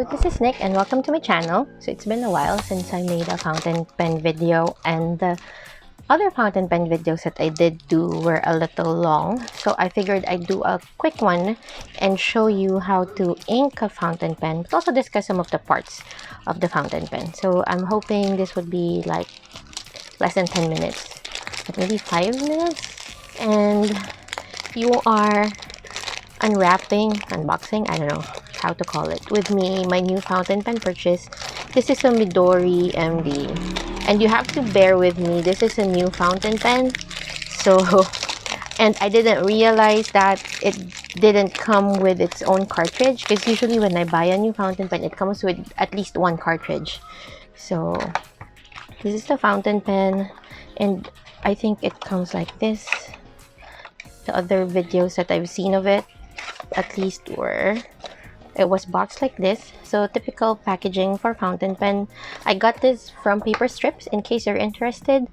Hello, this is Nick and welcome to my channel. So it's been a while since I made a fountain pen video, and the other fountain pen videos that I did do were a little long. So I figured I'd do a quick one and show you how to ink a fountain pen, but also discuss some of the parts of the fountain pen. So I'm hoping this would be like less than 10 minutes, like maybe 5 minutes. And you are unboxing, I don't know how to call it, with me my new fountain pen purchase. This is a Midori MD, and you have to bear with me, this is a new fountain pen, so and I didn't realize that it didn't come with its own cartridge, because usually when I buy a new fountain pen it comes with at least one cartridge. So this is the fountain pen, and I think it comes like this. The other videos that I've seen of it at least it was boxed like this, so typical packaging for fountain pen. I got this from Paper Strips, in case you're interested.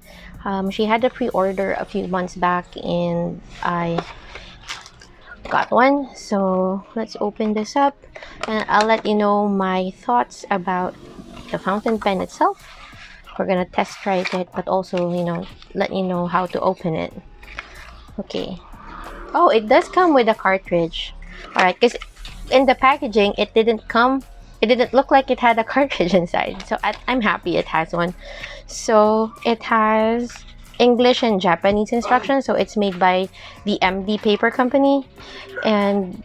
She had a pre-order a few months back and I got one. So let's open this up and I'll let you know my thoughts about the fountain pen itself. We're gonna test try it, but also, you know, let you know how to open it. Okay. Oh, it does come with a cartridge. Alright, because in the packaging it didn't look like it had a cartridge inside, so I'm happy it has one. So it has English and Japanese instructions, so it's made by the MD paper company, and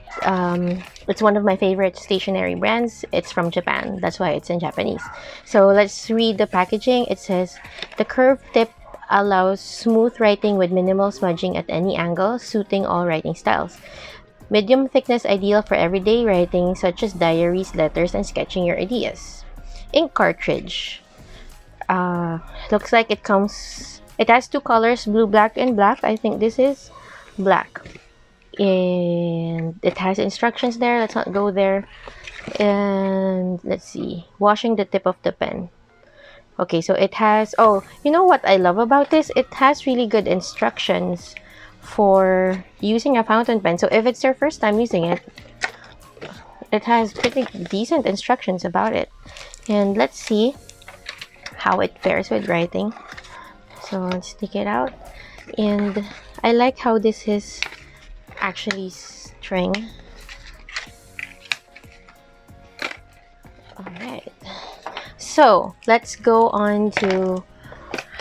it's one of my favorite stationery brands. It's from Japan, that's why it's in Japanese. So let's read the packaging. It says, the curved tip allows smooth writing with minimal smudging at any angle, suiting all writing styles. Medium thickness, ideal for everyday writing such as diaries, letters, and sketching your ideas. Ink cartridge. Looks like it has two colors, blue, black, and black. I think this is black. And it has instructions there. Let's not go there. And let's see. Washing the tip of the pen. Okay, so it has, oh, you know what I love about this? It has really good instructions for using a fountain pen. So if it's your first time using it, it has pretty decent instructions about it. And let's see how it fares with writing. So let's take it out. And I like how this is actually string. Alright. So let's go on to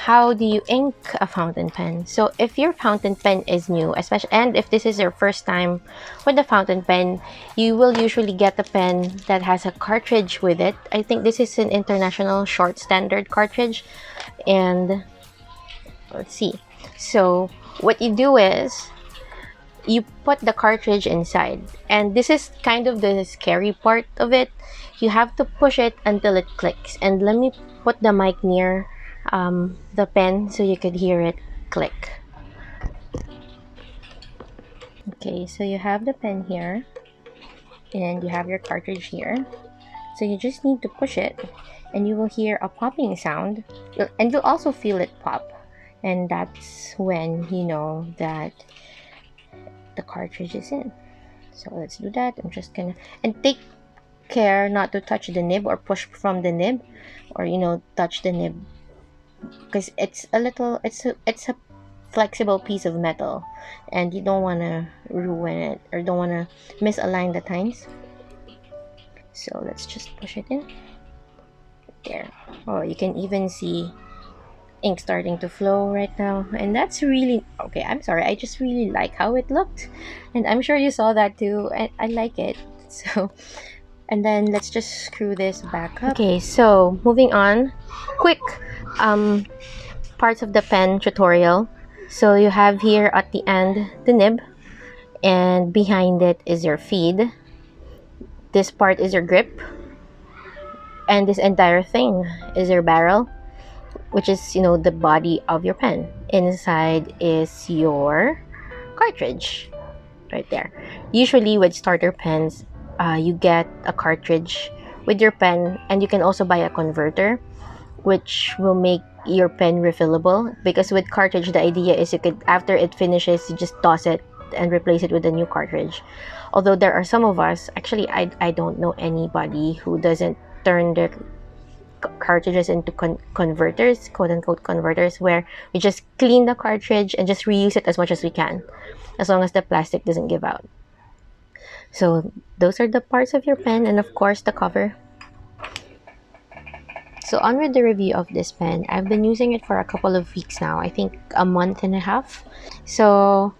how do you ink a fountain pen. So if your fountain pen is new, especially, and if this is your first time with the fountain pen, you will usually get a pen that has a cartridge with it. I think this is an international short standard cartridge. And let's see. So what you do is you put the cartridge inside, and this is kind of the scary part of it. You have to push it until it clicks, and let me put the mic near the pen so you could hear it click. Okay, so you have the pen here and you have your cartridge here, so you just need to push it and you will hear a popping sound, and you'll also feel it pop, and that's when you know that the cartridge is in. So let's do that. I'm just gonna, and take care not to touch the nib or push from the nib, or you know, touch the nib, because it's a flexible piece of metal and you don't want to ruin it or don't want to misalign the tines. So let's just push it in there. Oh, you can even see ink starting to flow right now, and that's really okay. I'm sorry, I just really like how it looked, and I'm sure you saw that too. I like it. So, and then let's just screw this back up. Okay, so moving on, quick parts of the pen tutorial. So you have here at the end the nib, and behind it is your feed. This part is your grip, and this entire thing is your barrel, which is, you know, the body of your pen. Inside is your cartridge right there. Usually with starter pens, you get a cartridge with your pen, and you can also buy a converter, which will make your pen refillable, because with cartridge the idea is you could, after it finishes, you just toss it and replace it with a new cartridge. Although there are some of us, actually, I don't know anybody who doesn't turn their cartridges into converters, quote unquote converters, where we just clean the cartridge and just reuse it as much as we can, as long as the plastic doesn't give out. So those are the parts of your pen, and of course the cover. So on with the review of this pen. I've been using it for a couple of weeks now, I think a month and a half. So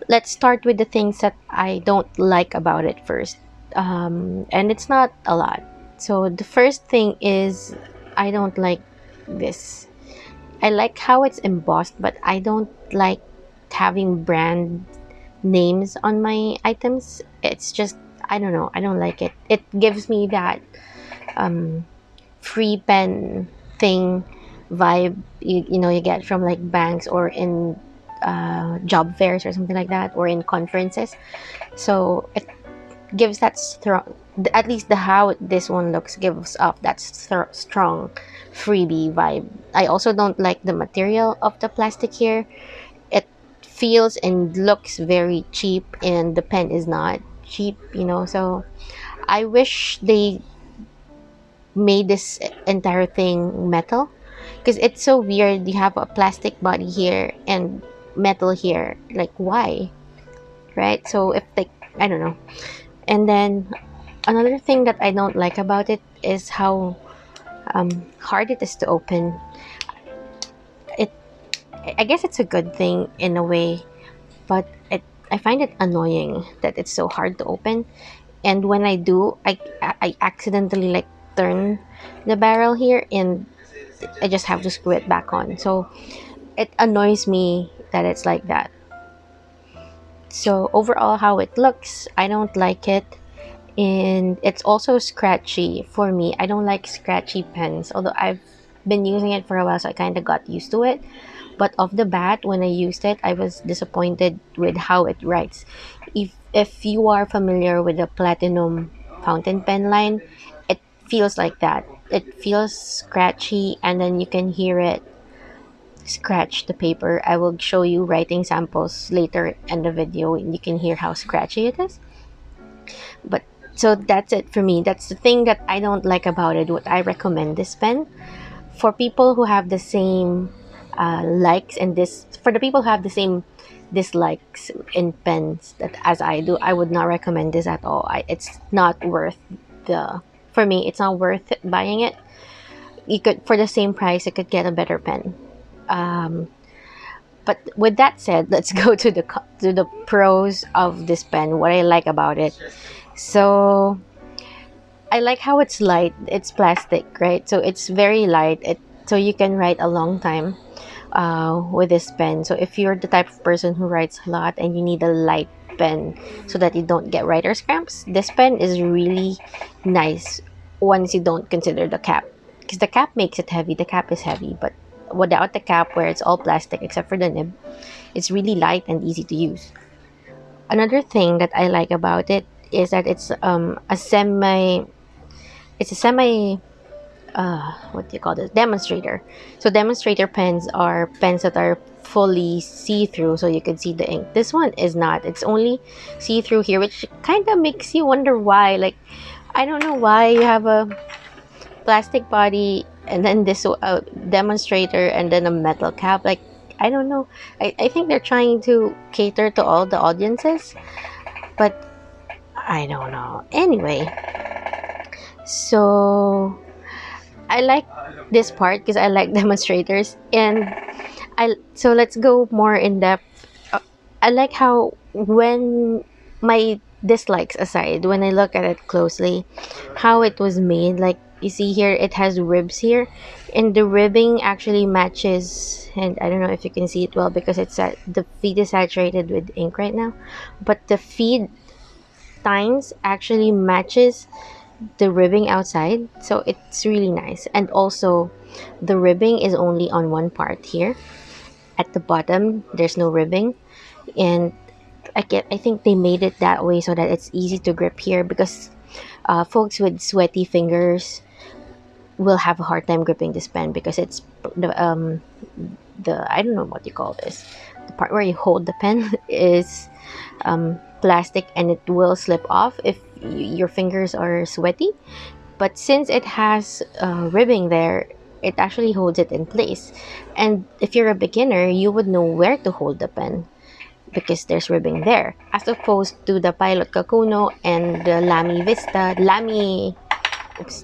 let's start with the things that I don't like about it first. And it's not a lot. So the first thing is, I don't like this. I like how it's embossed, but I don't like having brand names on my items. It's just, I don't know, I don't like it. It gives me that um, free pen thing vibe you know you get from like banks or in job fairs or something like that, or in conferences. So it gives that strong, at least the how this one looks gives off that strong freebie vibe. I also don't like the material of the plastic here. It feels and looks very cheap, and the pen is not cheap, you know. So I wish they made this entire thing metal, because it's so weird. You have a plastic body here and metal here, like why, right? So if they, I don't know. And then another thing that I don't like about it is how hard it is to open it. I guess it's a good thing in a way, but I find it annoying that it's so hard to open. And when I do, I accidentally like turn the barrel here, and I just have to screw it back on. So it annoys me that it's like that. So overall, how it looks, I don't like it. And it's also scratchy for me. I don't like scratchy pens, although I've been using it for a while, so I kind of got used to it. But off the bat, when I used it, I was disappointed with how it writes. If you are familiar with the Platinum fountain pen line, it feels like that. It feels scratchy, and then you can hear it scratch the paper. I will show you writing samples later in the video, and you can hear how scratchy it is. But so that's it for me. That's the thing that I don't like about it. Would I recommend this pen for people who have the same likes, and this for the people who have the same dislikes in pens that as I do? I would not recommend this at all. It's not worth the for me. It's not worth it buying it. You could, for the same price, you could get a better pen. Um, but with that said, let's go to the pros of this pen. What I like about it. So I like how it's light. It's plastic, right? So it's very light. So you can write a long time with this pen. So if you're the type of person who writes a lot and you need a light pen so that you don't get writer's cramps, this pen is really nice once you don't consider the cap. Because the cap makes it heavy. The cap is heavy, but without the cap, where it's all plastic except for the nib, it's really light and easy to use. Another thing that I like about it is that it's a semi what do you call this, demonstrator. So demonstrator pens are pens that are fully see-through, so you can see the ink. This one is not. It's only see-through here, which kind of makes you wonder why. Like, I don't know why you have a plastic body and then this demonstrator and then a metal cap. Like, I don't know. I think they're trying to cater to all the audiences, but I don't know. Anyway, so I like this part because I like demonstrators, and so let's go more in depth. I like how, when my dislikes aside, when I look at it closely, how it was made. Like, you see here, it has ribs here, and the ribbing actually matches. And I don't know if you can see it well because the feed is saturated with ink right now, but the feed tines actually matches the ribbing outside, so it's really nice. And also the ribbing is only on one part here. At the bottom there's no ribbing, and I think they made it that way so that it's easy to grip here, because folks with sweaty fingers will have a hard time gripping this pen, because it's the I don't know what you call this, the part where you hold the pen is plastic and it will slip off if your fingers are sweaty. But since it has ribbing there, it actually holds it in place. And if you're a beginner, you would know where to hold the pen because there's ribbing there, as opposed to the Pilot Kakuno and the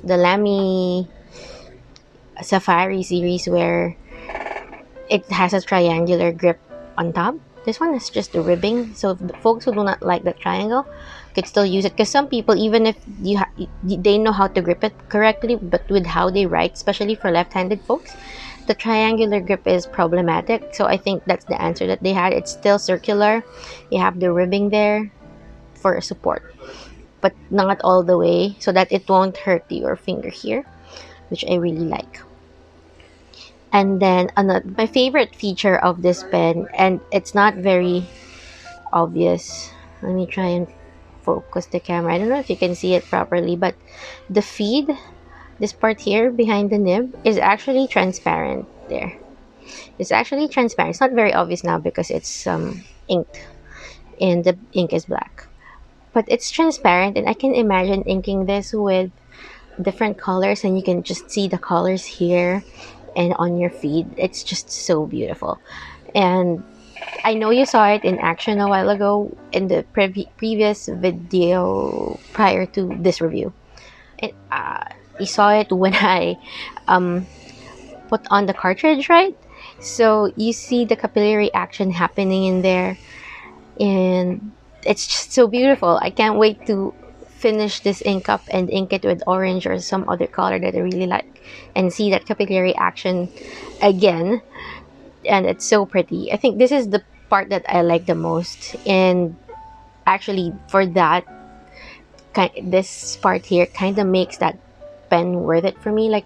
the Lamy Safari series, where it has a triangular grip on top. This one is just the ribbing, so the folks who do not like the triangle could still use it. Because some people, even if they know how to grip it correctly, but with how they write, especially for left-handed folks, the triangular grip is problematic. So I think that's the answer that they had. It's still circular. You have the ribbing there for support, but not all the way, so that it won't hurt your finger here, which I really like. And then another, my favorite feature of this pen, and it's not very obvious. Let me try and focus the camera. I don't know if you can see it properly, but the feed, this part here behind the nib, is actually transparent there. It's actually transparent. It's not very obvious now because it's inked and the ink is black. But it's transparent, and I can imagine inking this with different colors, and you can just see the colors here and on your feed. It's just so beautiful. And I know you saw it in action a while ago in the previous video prior to this review. It, you saw it when I put on the cartridge, right? So you see the capillary action happening in there, and it's just so beautiful. I can't wait to finish this ink up and ink it with orange or some other color that I really like, and see that capillary action again. And it's so pretty. I think this is the part that I like the most, and actually for that this part here kind of makes that pen worth it for me. Like,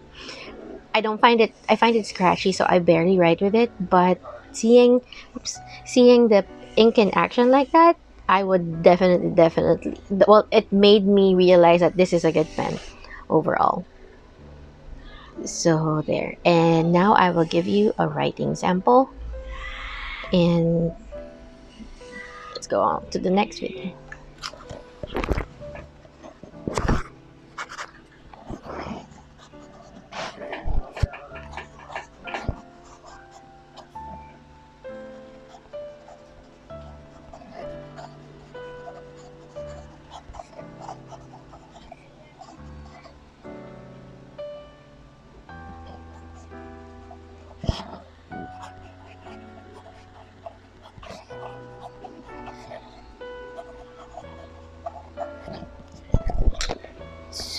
I find it scratchy, so I barely write with it, but seeing the ink in action like that, I would definitely, well, it made me realize that this is a good pen overall. So there. And now I will give you a writing sample, and let's go on to the next video.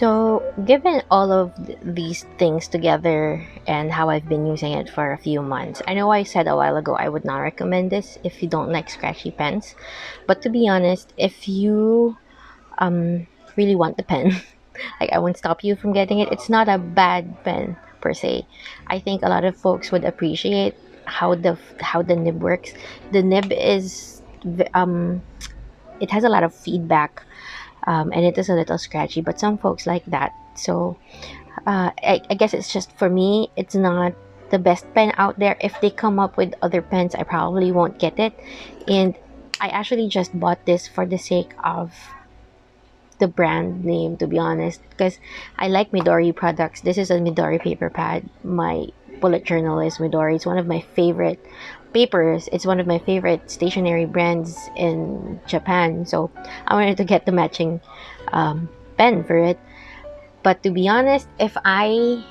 So, given all of these things together and how I've been using it for a few months, I know I said a while ago I would not recommend this if you don't like scratchy pens. But to be honest, if you really want the pen, like, I won't stop you from getting it. It's not a bad pen per se. I think a lot of folks would appreciate how the nib works. The nib is it has a lot of feedback, and it is a little scratchy, but some folks like that. So I guess it's just, for me, it's not the best pen out there. If they come up with other pens, I probably won't get it. And I actually just bought this for the sake of the brand name, to be honest, because I like Midori products. This is a Midori paper pad. My bullet journal is Midori. It's one of my favorite papers. It's one of my favorite stationery brands in Japan. So I wanted to get the matching pen for it. But to be honest, if I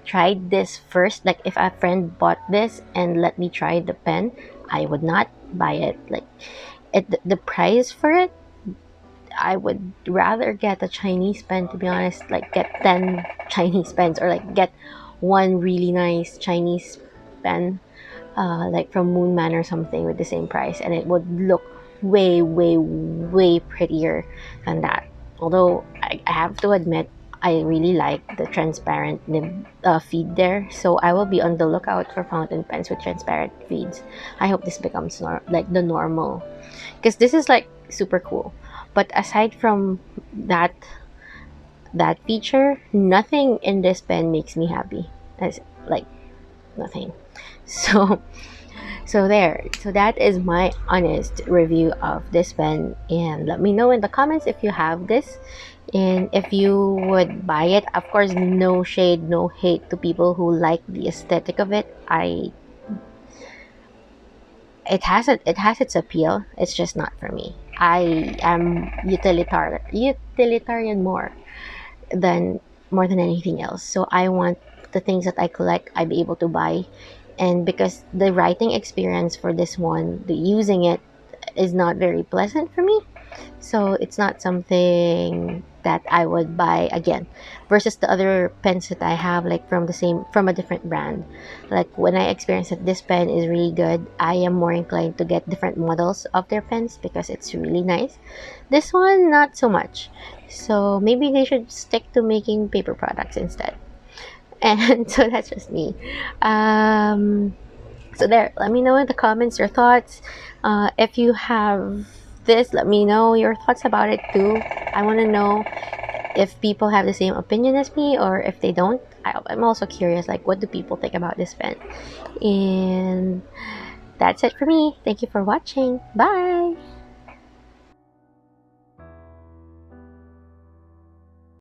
tried this first, like if a friend bought this and let me try the pen, I would not buy it. Like, the price for it, I would rather get a Chinese pen, to be honest. Like, get 10 Chinese pens, or like get one really nice Chinese pen, like from Moonman or something, with the same price, and it would look way prettier than that. Although I have to admit, I really like the transparent nib feed there, so I will be on the lookout for fountain pens with transparent feeds. I hope this becomes like the normal, because this is like super cool. But aside from that feature, nothing in this pen makes me happy. As like, nothing. So So there. So that is my honest review of this pen. And let me know in the comments if you have this and if you would buy it. Of course, no shade, no hate to people who like the aesthetic of it. It has its appeal. It's just not for me. I am utilitarian than more than anything else. So I want the things that I collect I be able to buy. And because the writing experience for this one, the using it is not very pleasant for me, so it's not something that I would buy again versus the other pens that I have, like from a different brand. Like when I experience that this pen is really good, I am more inclined to get different models of their pens because it's really nice. This one, not so much. So maybe they should stick to making paper products instead. And so that's just me. Um, so there, let me know in the comments your thoughts. If you have this, let me know your thoughts about it too. I want to know if people have the same opinion as me or if they don't. I'm also curious, like, what do people think about this pen? And that's it for me. Thank you for watching. Bye.